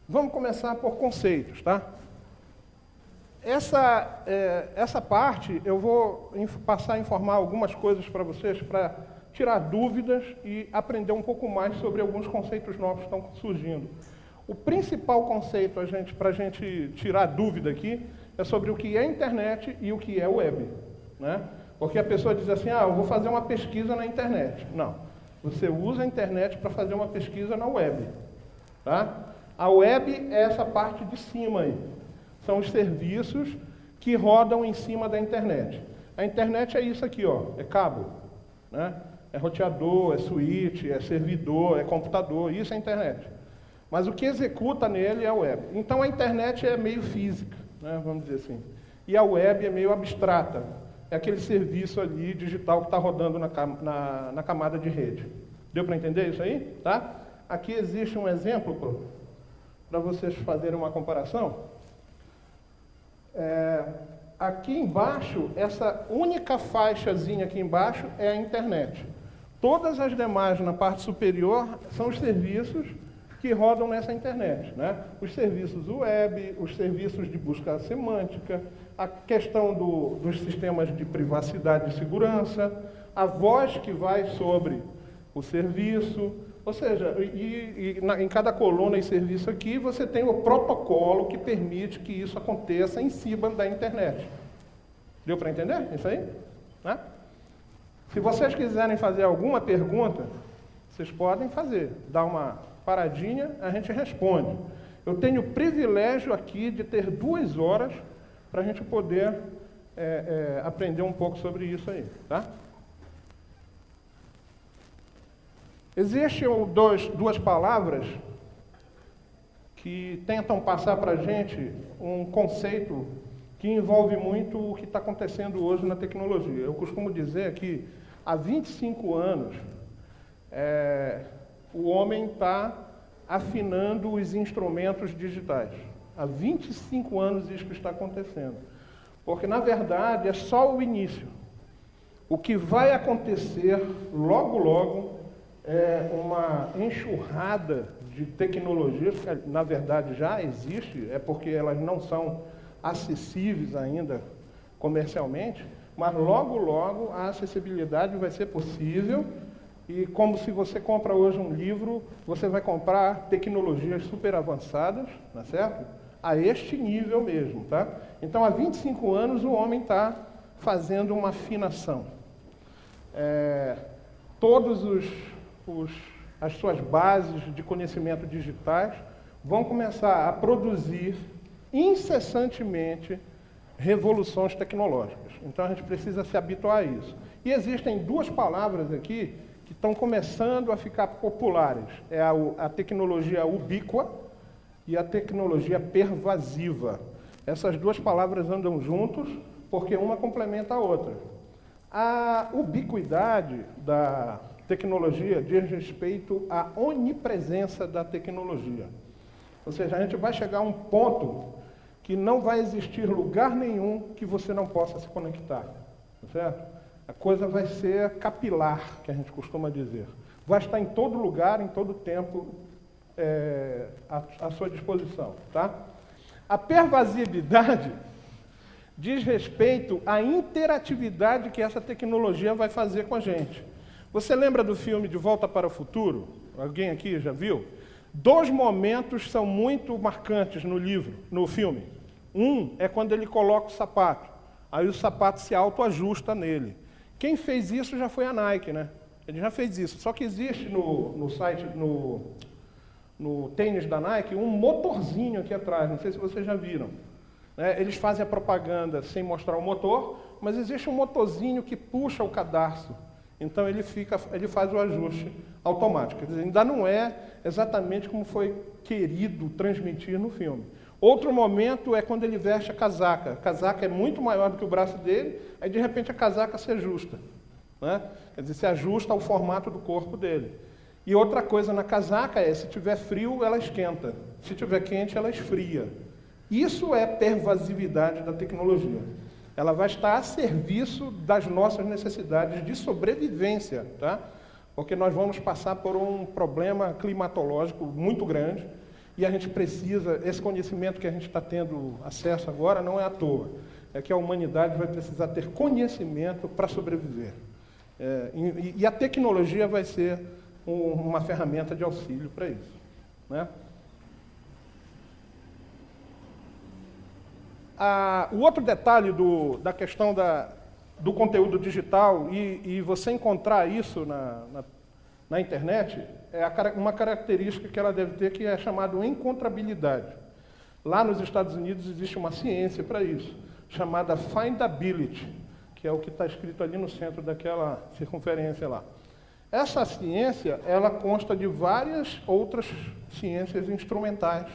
Vamos começar por conceitos, tá? Essa parte eu vou passar a informar algumas coisas para vocês, para tirar dúvidas e aprender um pouco mais sobre alguns conceitos novos que estão surgindo. O principal conceito para a gente tirar dúvida aqui é sobre o que é internet e o que é web, né? Porque a pessoa diz assim, eu vou fazer uma pesquisa na internet. Não, você usa a internet para fazer uma pesquisa na web, tá? A web é essa parte de cima aí. São os serviços que rodam em cima da internet. A internet é isso aqui, ó, é cabo, né? É roteador, é switch, é servidor, é computador, isso é internet. Mas o que executa nele é a web. Então a internet é meio física, né, vamos dizer assim. E a web é meio abstrata. É aquele serviço ali digital que está rodando na camada de rede. Deu para entender isso aí? Tá? Aqui existe um exemplo para vocês fazerem uma comparação. Aqui embaixo, essa única faixazinha aqui embaixo é a internet. Todas as demais na parte superior são os serviços que rodam nessa internet, né? Os serviços web, os serviços de busca semântica, a questão dos sistemas de privacidade e segurança, a voz que vai sobre o serviço, ou seja, em cada coluna e serviço aqui você tem o protocolo que permite que isso aconteça em cima da internet. Deu para entender isso aí? Né? Se vocês quiserem fazer alguma pergunta, vocês podem fazer, dar uma paradinha, a gente responde. Eu tenho o privilégio aqui de ter 2 horas para a gente poder aprender um pouco sobre isso aí, tá? Existem duas palavras que tentam passar para a gente um conceito que envolve muito o que está acontecendo hoje na tecnologia. Eu costumo dizer que há 25 anos o homem está afinando os instrumentos digitais. Há 25 anos isso está acontecendo. Porque, na verdade, é só o início. O que vai acontecer logo, logo, é uma enxurrada de tecnologias, que, na verdade, já existe, é porque elas não são acessíveis ainda comercialmente, mas logo, logo, a acessibilidade vai ser possível. E como se você compra hoje um livro, você vai comprar tecnologias super avançadas, não é certo? A este nível mesmo, tá? Então, há 25 anos, o homem está fazendo uma afinação. Todas as suas bases de conhecimento digitais vão começar a produzir incessantemente revoluções tecnológicas. Então, a gente precisa se habituar a isso. E existem 2 palavras aqui que estão começando a ficar populares. É a tecnologia ubíqua e a tecnologia pervasiva. Essas 2 palavras andam juntos porque uma complementa a outra. A ubiquidade da tecnologia diz respeito à onipresença da tecnologia. Ou seja, a gente vai chegar a um ponto que não vai existir lugar nenhum que você não possa se conectar. Tá certo? A coisa vai ser capilar, que a gente costuma dizer. Vai estar em todo lugar, em todo tempo, à sua disposição. Tá? A pervasividade diz respeito à interatividade que essa tecnologia vai fazer com a gente. Você lembra do filme De Volta para o Futuro? Alguém aqui já viu? 2 momentos são muito marcantes no filme. Um é quando ele coloca o sapato. Aí o sapato se autoajusta nele. Quem fez isso já foi a Nike, né? Ele já fez isso. Só que existe no site, no tênis da Nike, um motorzinho aqui atrás. Não sei se vocês já viram. Eles fazem a propaganda sem mostrar o motor, mas existe um motorzinho que puxa o cadarço. Então ele faz o ajuste automático. Quer dizer, ainda não é exatamente como foi querido transmitir no filme. Outro momento é quando ele veste a casaca. A casaca é muito maior do que o braço dele, aí de repente a casaca se ajusta, né? Quer dizer, se ajusta ao formato do corpo dele. E outra coisa na casaca é, se tiver frio, ela esquenta. Se tiver quente, ela esfria. Isso é pervasividade da tecnologia. Ela vai estar a serviço das nossas necessidades de sobrevivência, tá? Porque nós vamos passar por um problema climatológico muito grande. e a gente precisa, esse conhecimento que a gente está tendo acesso agora não é à toa, é que a humanidade vai precisar ter conhecimento para sobreviver. E a tecnologia vai ser uma ferramenta de auxílio para isso, né? O outro detalhe da questão do conteúdo digital, e você encontrar isso na internet, é uma característica que ela deve ter, que é chamada encontrabilidade. Lá nos Estados Unidos existe uma ciência para isso, chamada findability, que é o que está escrito ali no centro daquela circunferência lá. Essa ciência, ela consta de várias outras ciências instrumentais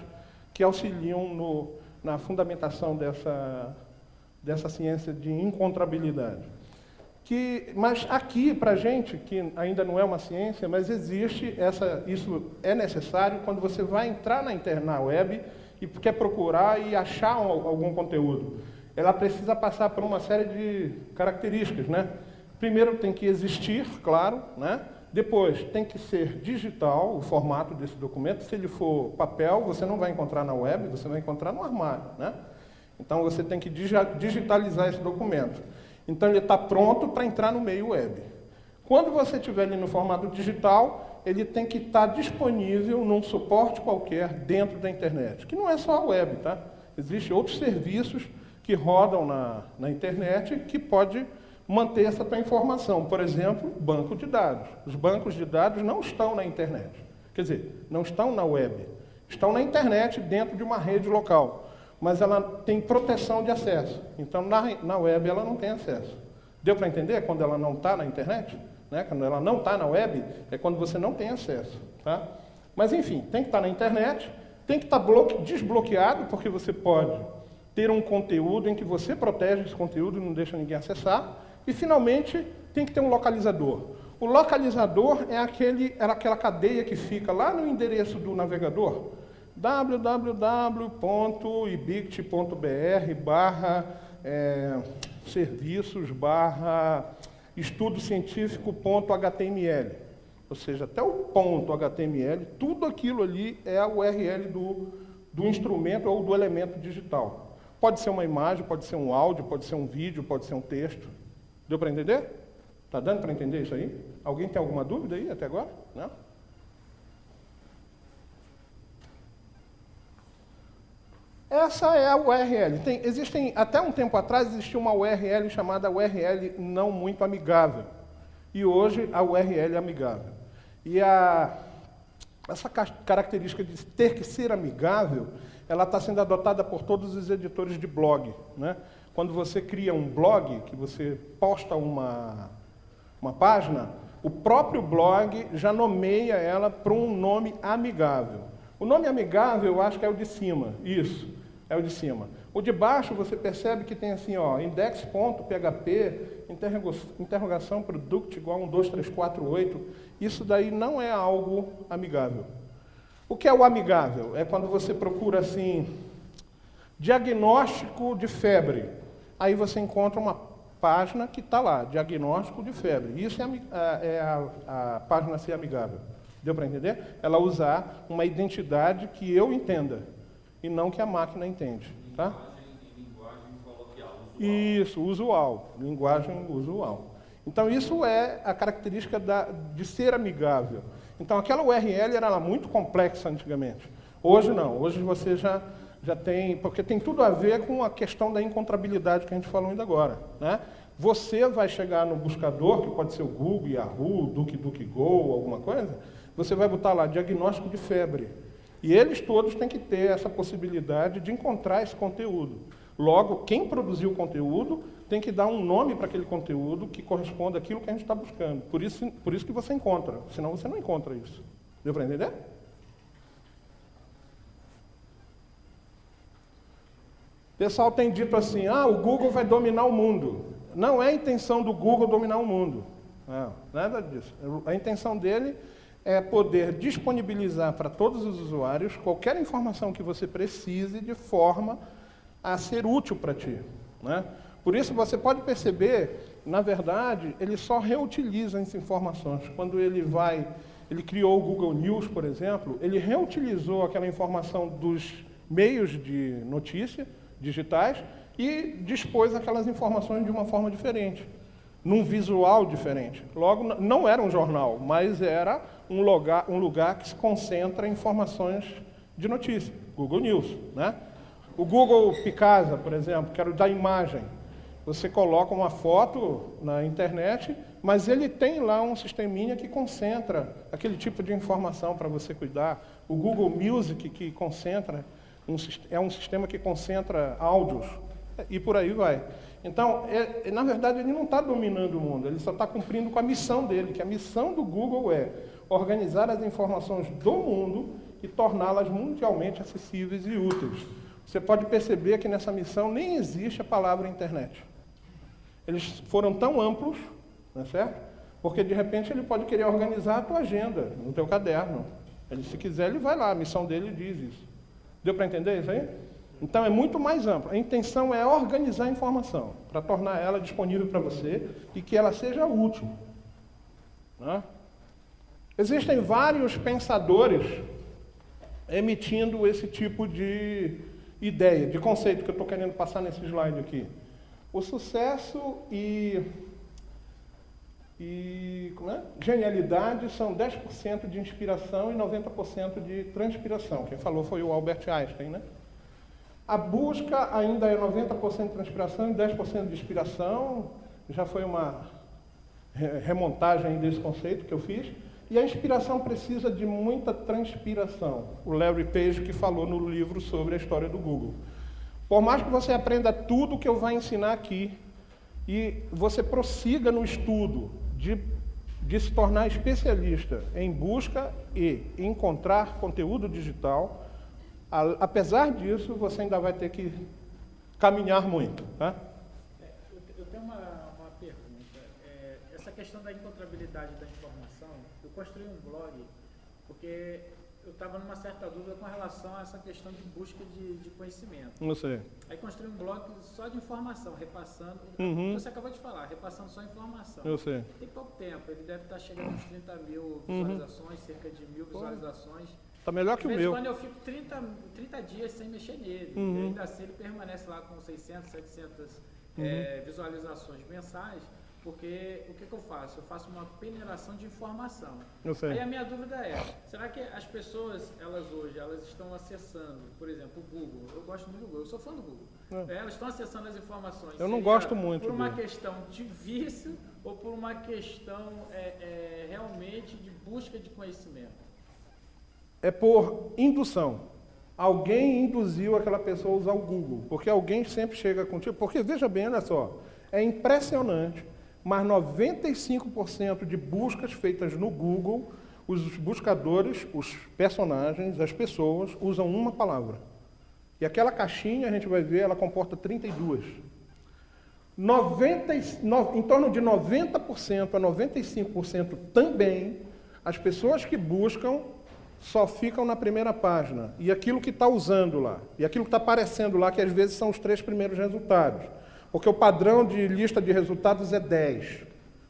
que auxiliam na fundamentação dessa ciência de encontrabilidade. Mas aqui, para a gente, que ainda não é uma ciência, mas existe, isso é necessário quando você vai entrar na web e quer procurar e achar algum conteúdo. Ela precisa passar por uma série de características, né? Primeiro tem que existir, claro, né? Depois tem que ser digital, o formato desse documento. Se ele for papel, você não vai encontrar na web, você vai encontrar no armário, né? Então você tem que digitalizar esse documento. Então ele está pronto para entrar no meio web. Quando você estiver ali no formato digital, ele tem que estar disponível num suporte qualquer dentro da internet, que não é só a web, tá? Existem outros serviços que rodam na internet que pode manter essa tua informação. Por exemplo, banco de dados. Os bancos de dados não estão na internet. Quer dizer, não estão na web. Estão na internet dentro de uma rede local. Mas ela tem proteção de acesso. Então, na web, ela não tem acesso. Deu para entender quando ela não está na internet? Né? Quando ela não está na web, é quando você não tem acesso. Tá? Mas, enfim, tem que estar na internet, tem que estar desbloqueado, porque você pode ter um conteúdo em que você protege esse conteúdo e não deixa ninguém acessar. E, finalmente, tem que ter um localizador. O localizador é aquela cadeia que fica lá no endereço do navegador, www.ibict.br/serviços/estudo-científico.html. Ou seja, até o ponto HTML, tudo aquilo ali é a URL do instrumento ou do elemento digital. Pode ser uma imagem, pode ser um áudio, pode ser um vídeo, pode ser um texto. Deu para entender? Está dando para entender isso aí? Alguém tem alguma dúvida aí até agora? Não? Essa é a URL. Até um tempo atrás existia uma URL chamada URL não muito amigável. E hoje a URL é amigável. E essa característica de ter que ser amigável, ela está sendo adotada por todos os editores de blog, né? Quando você cria um blog, que você posta uma página, o próprio blog já nomeia ela para um nome amigável. O nome amigável, eu acho que é o de cima. Isso, é o de cima. O de baixo, você percebe que tem assim, ó, index.php, interrogação product igual 12348. Isso daí não é algo amigável. O que é o amigável? É quando você procura assim, diagnóstico de febre. Aí você encontra uma página que está lá, diagnóstico de febre. Isso é a página ser amigável. Deu para entender? Ela usar uma identidade que eu entenda, e não que a máquina entende. Tá? Linguagem coloquial, usual. Isso, usual. Linguagem usual. Então, isso é a característica de ser amigável. Então, aquela URL era muito complexa antigamente. Hoje não. Hoje você já tem... Porque tem tudo a ver com a questão da encontrabilidade que a gente falou ainda agora. Né? Você vai chegar no buscador, que pode ser o Google, Yahoo, DuckDuckGo, alguma coisa, você vai botar lá, diagnóstico de febre. E eles todos têm que ter essa possibilidade de encontrar esse conteúdo. Logo, quem produziu o conteúdo tem que dar um nome para aquele conteúdo que corresponda àquilo que a gente está buscando. Por isso que você encontra, senão você não encontra isso. Deu para entender? O pessoal tem dito assim, o Google vai dominar o mundo. Não é a intenção do Google dominar o mundo. Não, nada disso. A intenção dele é poder disponibilizar para todos os usuários qualquer informação que você precise de forma a ser útil para ti. Né? Por isso, você pode perceber, na verdade, ele só reutiliza essas informações. Quando ele vai ele criou o Google News, por exemplo, ele reutilizou aquela informação dos meios de notícia digitais e dispôs aquelas informações de uma forma diferente, num visual diferente. Logo, não era um jornal, mas era um lugar que se concentra informações de notícia, Google News, né? O Google Picasa, por exemplo, que era o da imagem. Você coloca uma foto na internet, mas ele tem lá um sisteminha que concentra aquele tipo de informação para você cuidar. O Google Music, que concentra, é um sistema que concentra áudios, e por aí vai. Então, na verdade, ele não está dominando o mundo, ele só está cumprindo com a missão dele, que a missão do Google é organizar as informações do mundo e torná-las mundialmente acessíveis e úteis. Você pode perceber que nessa missão nem existe a palavra internet. Eles foram tão amplos, não é certo? Porque, de repente, ele pode querer organizar a tua agenda no teu caderno. Ele, se quiser, ele vai lá, a missão dele diz isso. Deu para entender isso aí? Então, é muito mais amplo. A intenção é organizar a informação, para tornar ela disponível para você e que ela seja útil. Né? Existem vários pensadores emitindo esse tipo de ideia, de conceito que eu estou querendo passar nesse slide aqui. O sucesso e genialidade são 10% de inspiração e 90% de transpiração. Quem falou foi o Albert Einstein, né? A busca ainda é 90% de transpiração e 10% de inspiração. Já foi uma remontagem desse conceito que eu fiz. E a inspiração precisa de muita transpiração. O Larry Page que falou no livro sobre a história do Google. Por mais que você aprenda tudo que eu vou ensinar aqui e você prossiga no estudo de se tornar especialista em busca e encontrar conteúdo digital, apesar disso, você ainda vai ter que caminhar muito. Tá? Eu tenho uma pergunta. Essa questão da encontrabilidade da informação, eu construí um blog porque eu estava numa certa dúvida com relação a essa questão de busca de conhecimento. Não sei. Aí construí um blog só de informação, repassando. Você acabou de falar, repassando só informação. Eu sei. Tem pouco tempo, ele deve estar chegando a uns 30 mil visualizações, cerca de 1000 visualizações. Está melhor que o meu. De vez em quando eu fico 30 dias sem mexer nele. E ainda assim ele permanece lá com 600, 700 visualizações mensais. Porque o que eu faço? Eu faço uma peneiração de informação. Eu sei. Aí a minha dúvida é, será que as pessoas, elas estão acessando, por exemplo, o Google? Eu gosto muito do Google, eu sou fã do Google. Elas estão acessando as informações. Eu não gosto muito por uma dele. questão de vício ou por uma questão realmente de busca de conhecimento? É por indução. Alguém induziu aquela pessoa a usar o Google. Porque alguém sempre chega contigo. Porque, veja bem, olha só, é impressionante. Mas 95% de buscas feitas no Google, os buscadores, os personagens, as pessoas, usam uma palavra. E aquela caixinha, a gente vai ver, ela comporta 32. Em torno de 90% a 95% também, as pessoas que buscam só ficam na primeira página. E aquilo que está usando lá, e aquilo que está aparecendo lá, que às vezes são os 3 primeiros resultados. Porque o padrão de lista de resultados é 10.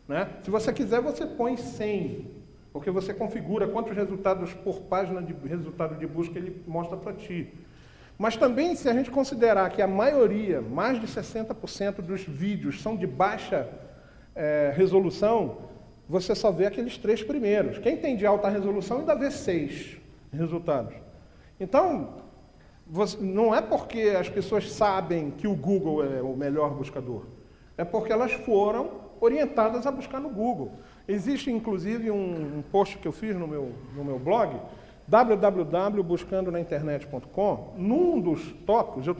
Né? Se você quiser, você põe 100. Porque você configura quantos resultados por página de resultado de busca ele mostra para ti. Mas também, se a gente considerar que a maioria, mais de 60% dos vídeos são de baixa resolução, você só vê aqueles 3 primeiros. Quem tem de alta resolução ainda vê 6 resultados. Então, não é porque as pessoas sabem que o Google é o melhor buscador. É porque elas foram orientadas a buscar no Google. Existe, inclusive, um post que eu fiz no meu blog, www.buscandonainternet.com. Num dos tópicos, eu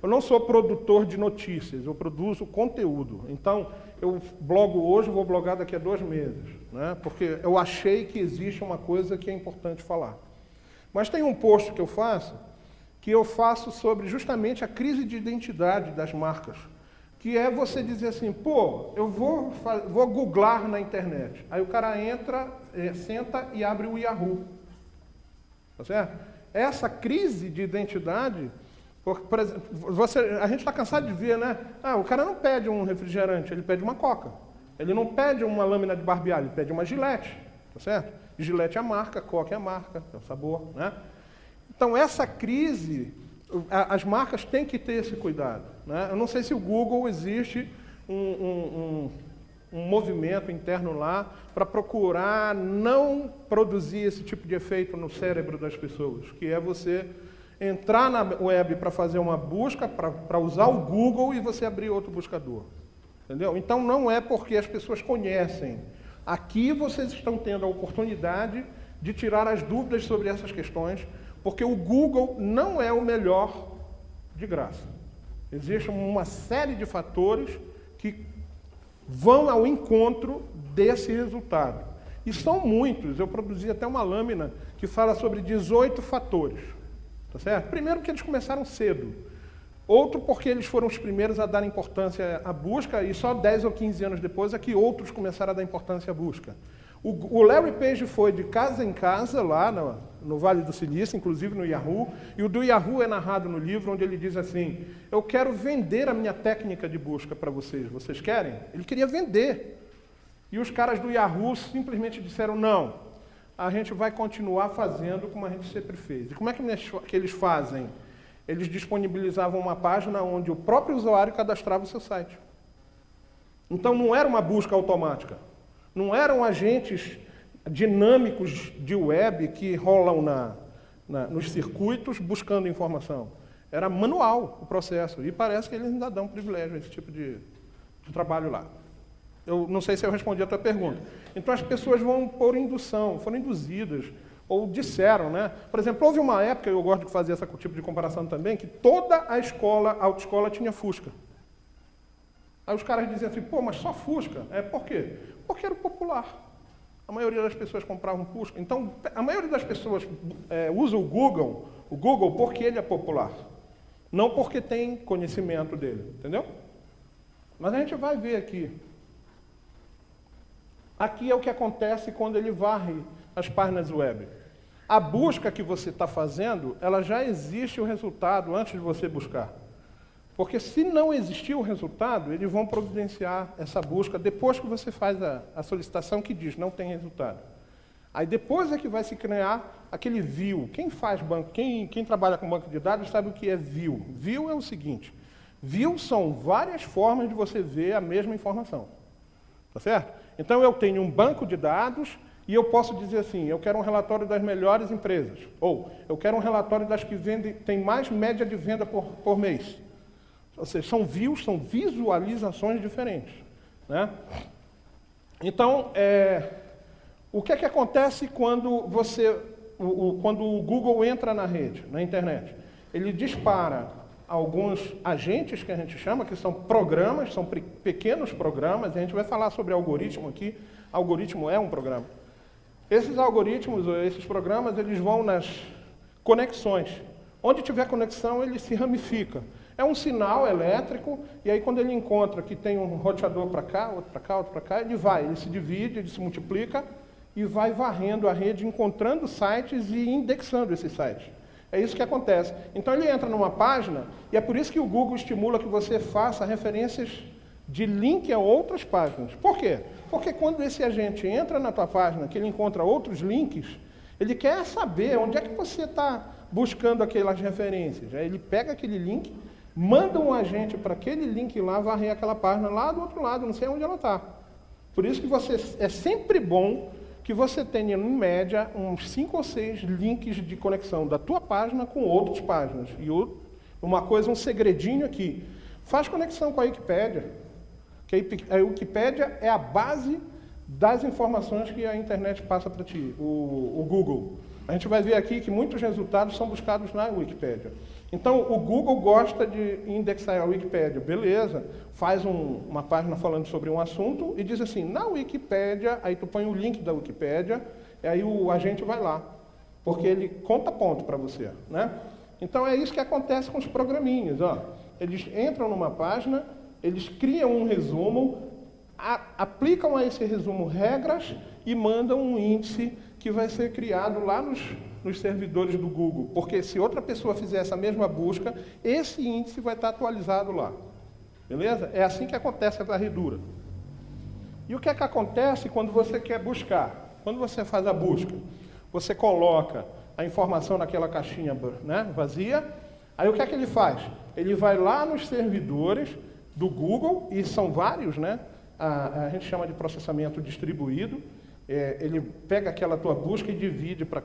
não sou produtor de notícias, eu produzo conteúdo. Então, eu blogo hoje, vou blogar daqui a 2 meses, né? Porque eu achei que existe uma coisa que é importante falar. Mas tem um post que eu faço sobre justamente a crise de identidade das marcas, que é você dizer assim, pô, eu vou googlar na internet. Aí o cara entra, senta e abre o Yahoo. Tá certo? Essa crise de identidade, por exemplo, a gente está cansado de ver, né? O cara não pede um refrigerante, ele pede uma Coca. Ele não pede uma lâmina de barbear, ele pede uma Gillette. tá certo? Gillette é a marca, Coca é a marca, é o sabor, né? Então, essa crise, as marcas têm que ter esse cuidado, né? Eu não sei se o Google existe um movimento interno lá para procurar não produzir esse tipo de efeito no cérebro das pessoas, que é você entrar na web para fazer uma busca, para usar o Google e você abrir outro buscador. Entendeu? Então, não é porque as pessoas conhecem. Aqui vocês estão tendo a oportunidade de tirar as dúvidas sobre essas questões, porque o Google não é o melhor de graça. Existe uma série de fatores que vão ao encontro desse resultado. E são muitos. Eu produzi até uma lâmina que fala sobre 18 fatores. Tá certo? Primeiro, porque eles começaram cedo. Outro, porque eles foram os primeiros a dar importância à busca, e só 10 ou 15 anos depois é que outros começaram a dar importância à busca. O Larry Page foi de casa em casa, lá no Vale do Silício, inclusive no Yahoo, e o do Yahoo é narrado no livro, onde ele diz assim: eu quero vender a minha técnica de busca para vocês, vocês querem? Ele queria vender. E os caras do Yahoo simplesmente disseram: não, a gente vai continuar fazendo como a gente sempre fez. E como é que eles fazem? Eles disponibilizavam uma página onde o próprio usuário cadastrava o seu site. Então não era uma busca automática. Não eram agentes dinâmicos de web que rolam nos circuitos buscando informação. Era manual o processo. E parece que eles ainda dão privilégio a esse tipo de trabalho lá. Eu não sei se eu respondi a tua pergunta. Então as pessoas vão por indução, foram induzidas, ou disseram, né? Por exemplo, houve uma época, eu gosto de fazer esse tipo de comparação também, que toda a autoescola tinha Fusca. Aí os caras diziam assim: pô, mas só Fusca? Por quê? Porque era popular. A maioria das pessoas compravam Fusca. Então, a maioria das pessoas usa o Google porque ele é popular. Não porque tem conhecimento dele, entendeu? Mas a gente vai ver aqui. Aqui é o que acontece quando ele varre as páginas web. A busca que você está fazendo, ela já existe o resultado antes de você buscar. Porque se não existir o resultado, eles vão providenciar essa busca depois que você faz a solicitação que diz não tem resultado. Aí depois é que vai se criar aquele view. Quem faz banco, quem trabalha com banco de dados sabe o que é view. View é o seguinte: view são várias formas de você ver a mesma informação. Tá certo? Então eu tenho um banco de dados e eu posso dizer assim: eu quero um relatório das melhores empresas. Ou eu quero um relatório das que têm mais média de venda por mês. Ou seja, são views, são visualizações diferentes, né? Então, o que é que acontece quando quando o Google entra na rede, na internet? Ele dispara alguns agentes que a gente chama, que são programas, são pequenos programas, e a gente vai falar sobre algoritmo aqui. Algoritmo é um programa. Esses algoritmos, ou esses programas, eles vão nas conexões. Onde tiver conexão, ele se ramifica. É um sinal elétrico, e aí quando ele encontra que tem um roteador para cá, outro para cá, outro para cá, ele se divide, ele se multiplica e vai varrendo a rede, encontrando sites e indexando esses sites. É isso que acontece. Então ele entra numa página, e é por isso que o Google estimula que você faça referências de link a outras páginas. Por quê? Porque quando esse agente entra na tua página, que ele encontra outros links, ele quer saber onde é que você está buscando aquelas referências. Aí ele pega aquele link, manda um agente para aquele link lá, varrer aquela página lá do outro lado, não sei onde ela está. Por isso que é sempre bom que você tenha, em média, uns 5 ou 6 links de conexão da tua página com outras páginas. E um segredinho aqui. Faz conexão com a Wikipédia. Que a Wikipédia é a base das informações que a internet passa para ti, o Google. A gente vai ver aqui que muitos resultados são buscados na Wikipédia. Então, o Google gosta de indexar a Wikipédia. Beleza, faz uma página falando sobre um assunto e diz assim: na Wikipédia, aí tu põe o link da Wikipédia, e aí o agente vai lá, porque ele conta ponto para você, né? Então, é isso que acontece com os programinhas, ó. Eles entram numa página, eles criam um resumo, aplicam a esse resumo regras e mandam um índice que vai ser criado lá nos servidores do Google. Porque se outra pessoa fizer essa mesma busca, esse índice vai estar atualizado lá. Beleza? É assim que acontece a varredura. E o que é que acontece quando você quer buscar? Quando você faz a busca, você coloca a informação naquela caixinha, né, vazia, aí o que é que ele faz? Ele vai lá nos servidores do Google, e são vários, né? A gente chama de processamento distribuído. Ele pega aquela tua busca e divide para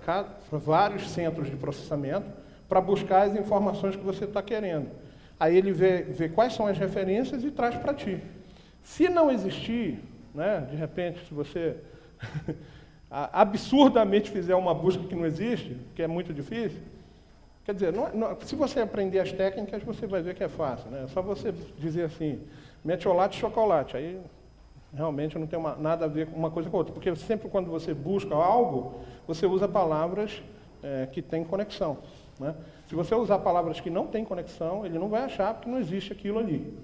vários centros de processamento para buscar as informações que você está querendo. Aí ele vê quais são as referências e traz para ti. Se não existir, né, de repente, se você absurdamente fizer uma busca que não existe, que é muito difícil, quer dizer, se você aprender as técnicas, você vai ver que é fácil, né? É só você dizer assim, metiolate e chocolate, aí realmente não tem nada a ver com uma coisa com outra, porque sempre quando você busca algo, você usa palavras que têm conexão, né? Se você usar palavras que não têm conexão, ele não vai achar porque não existe aquilo ali.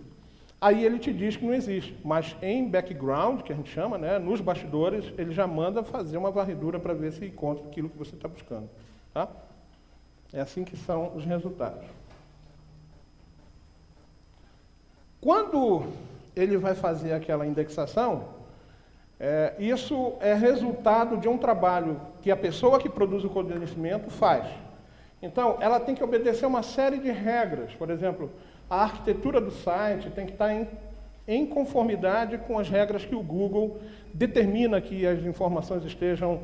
Aí ele te diz que não existe, mas em background, que a gente chama, né, nos bastidores, ele já manda fazer uma varredura para ver se encontra aquilo que você está buscando. Tá? É assim que são os resultados. Quando ele vai fazer aquela indexação, isso é resultado de um trabalho que a pessoa que produz o conhecimento faz. Então, ela tem que obedecer uma série de regras. Por exemplo, a arquitetura do site tem que estar em conformidade com as regras que o Google determina que as informações estejam,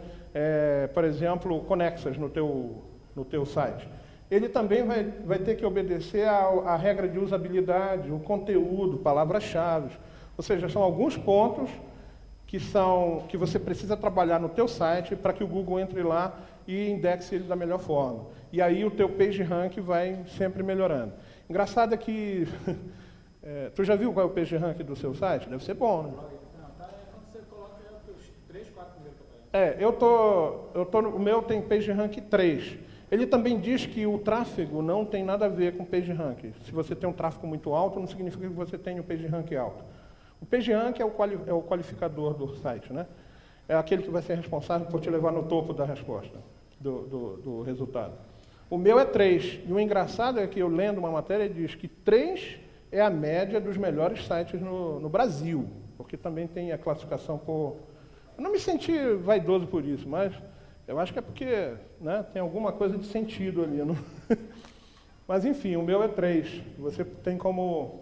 por exemplo, conexas no teu site. Ele também vai ter que obedecer à regra de usabilidade, o conteúdo, palavras-chave. Ou seja, são alguns pontos que você precisa trabalhar no teu site para que o Google entre lá e indexe ele da melhor forma. E aí o teu PageRank vai sempre melhorando. Engraçado é que... tu já viu qual é o PageRank do seu site? Deve ser bom, né? Não, tá, quando você coloca os 3, 4 primeiros que o meu tem PageRank 3. Ele também diz que o tráfego não tem nada a ver com o PageRank. Se você tem um tráfego muito alto, não significa que você tenha um PageRank alto. O PageRank é o qualificador do site, né? É aquele que vai ser responsável por te levar no topo da resposta, do resultado. O meu é 3. E o engraçado é que eu lendo uma matéria diz que 3 é a média dos melhores sites no Brasil. Porque também tem a classificação por... Eu não me senti vaidoso por isso, mas eu acho que é porque, né, tem alguma coisa de sentido ali. Não? Mas enfim, o meu é 3. Você tem como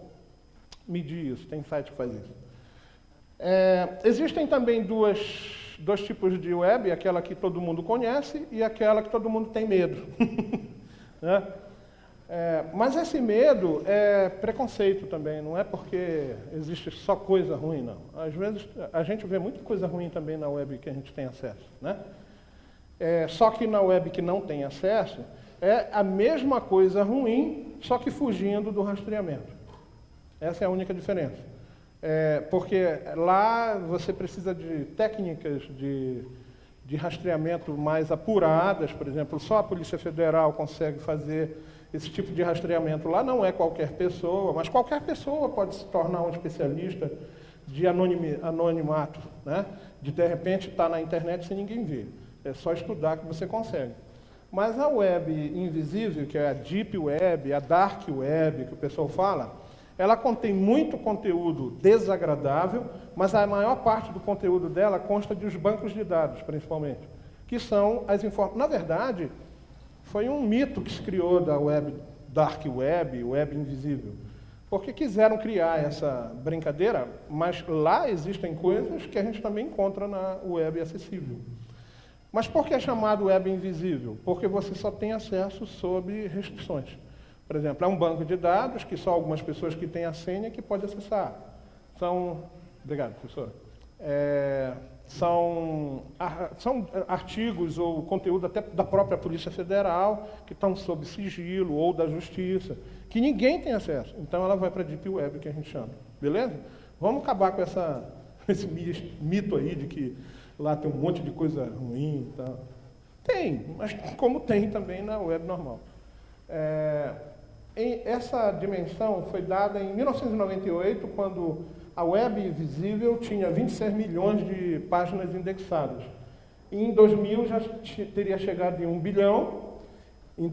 medir isso, tem site que faz isso. Existem também dois tipos de web, aquela que todo mundo conhece e aquela que todo mundo tem medo. Né? Mas esse medo é preconceito também, não é porque existe só coisa ruim, não. Às vezes a gente vê muita coisa ruim também na web que a gente tem acesso. Né? Só que na web que não tem acesso, é a mesma coisa ruim, só que fugindo do rastreamento. Essa é a única diferença. Porque lá você precisa de técnicas de rastreamento mais apuradas, por exemplo, só a Polícia Federal consegue fazer esse tipo de rastreamento. Lá não é qualquer pessoa, mas qualquer pessoa pode se tornar um especialista de anonimato, né? De repente estar na internet sem ninguém ver. É só estudar que você consegue. Mas a web invisível, que é a Deep Web, a Dark Web, que o pessoal fala, ela contém muito conteúdo desagradável, mas a maior parte do conteúdo dela consta dos bancos de dados, principalmente, que são as informações. Na verdade, foi um mito que se criou da web, Dark Web, web invisível, porque quiseram criar essa brincadeira, mas lá existem coisas que a gente também encontra na web acessível. Mas por que é chamado web invisível? Porque você só tem acesso sob restrições. Por exemplo, é um banco de dados que só algumas pessoas que têm a senha que podem acessar. Obrigado, professor. São artigos ou conteúdo até da própria Polícia Federal que estão sob sigilo ou da Justiça, que ninguém tem acesso. Então ela vai para a Deep Web, que a gente chama. Beleza? Vamos acabar com esse mito aí de que lá tem um monte de coisa ruim e tal. Tem, mas como tem também na web normal. Essa dimensão foi dada em 1998, quando a web visível tinha 26 milhões de páginas indexadas. E em 2000 já teria chegado em 1 bilhão. Em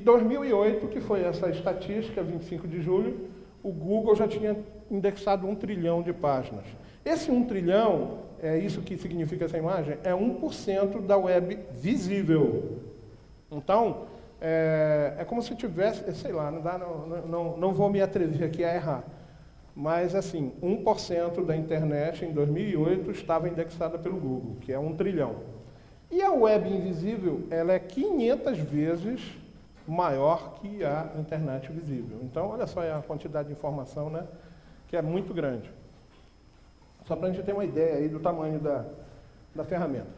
2008, que foi essa estatística, 25 de julho, o Google já tinha indexado 1 trilhão de páginas. Esse 1 trilhão, é isso que significa essa imagem, é 1% da web visível. Então, é como se tivesse, sei lá, não vou me atrever aqui a errar, mas assim, 1% da internet em 2008 estava indexada pelo Google, que é 1 trilhão. E a web invisível, ela é 500 vezes maior que a internet visível. Então, olha só a quantidade de informação, né, que é muito grande. Só para a gente ter uma ideia aí do tamanho da ferramenta.